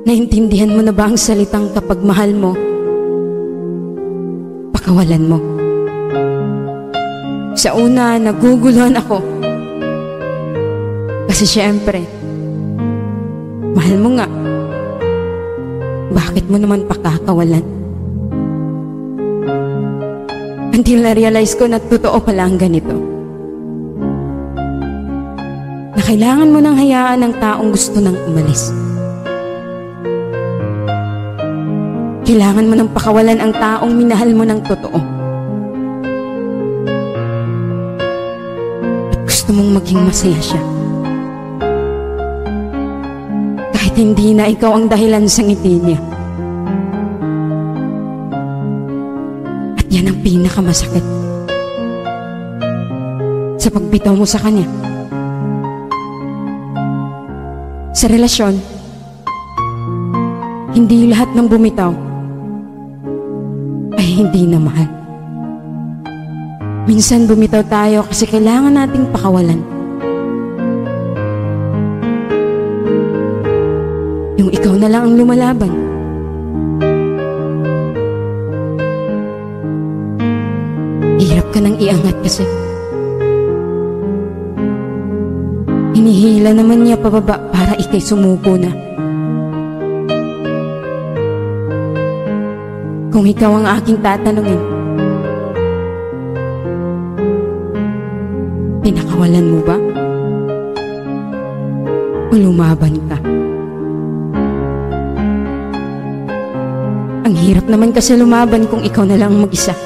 Naintindihan mo na ba ang salitang kapag mahal mo, pakawalan mo? Sa una, naguguluhan ako. Kasi syempre, mahal mo nga. Bakit mo naman pakakawalan? Until na-realize ko na totoo pala ang ganito. Na kailangan mo nang hayaan ng taong gusto nang umalis. Kailangan mo nang pakawalan ang taong minahal mo ng totoo. At gusto mong maging masaya siya. Kahit hindi na ikaw ang dahilan sa ngiti niya. At yan ang pinakamasakit. Sa pagbitaw mo sa kanya. Sa relasyon, hindi lahat ng bumitaw ay hindi na mahal. Minsan bumitaw tayo kasi kailangan nating pakawalan. Yung ikaw na lang ang lumalaban. Hirap ka nang iangat kasi. Hinihila naman niya pababa para ikay sumuko na. Kung ikaw ang aking tatanungin, pinakawalan mo ba? O lumaban ka? Ang hirap naman kasi lumaban kung ikaw na lang mag-isa.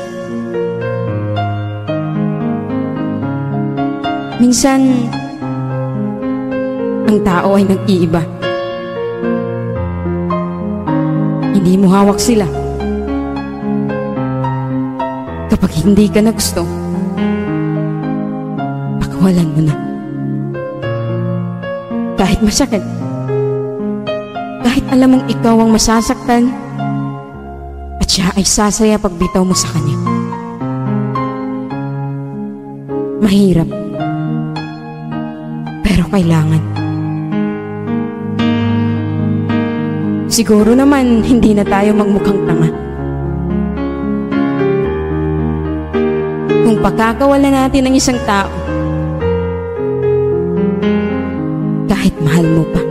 Minsan, ang tao ay nag-iiba. Hindi mo hawak sila. Kapag hindi ka na gusto, pakawalan mo na. Kahit masakit, kahit alam mong ikaw ang masasaktan, at siya ay sasaya pag bitaw mo sa kanya. Mahirap, pero kailangan. Siguro naman hindi na tayo magmukhang tanga. Kung pagkakawalan natin ng isang tao, kahit mahal mo pa.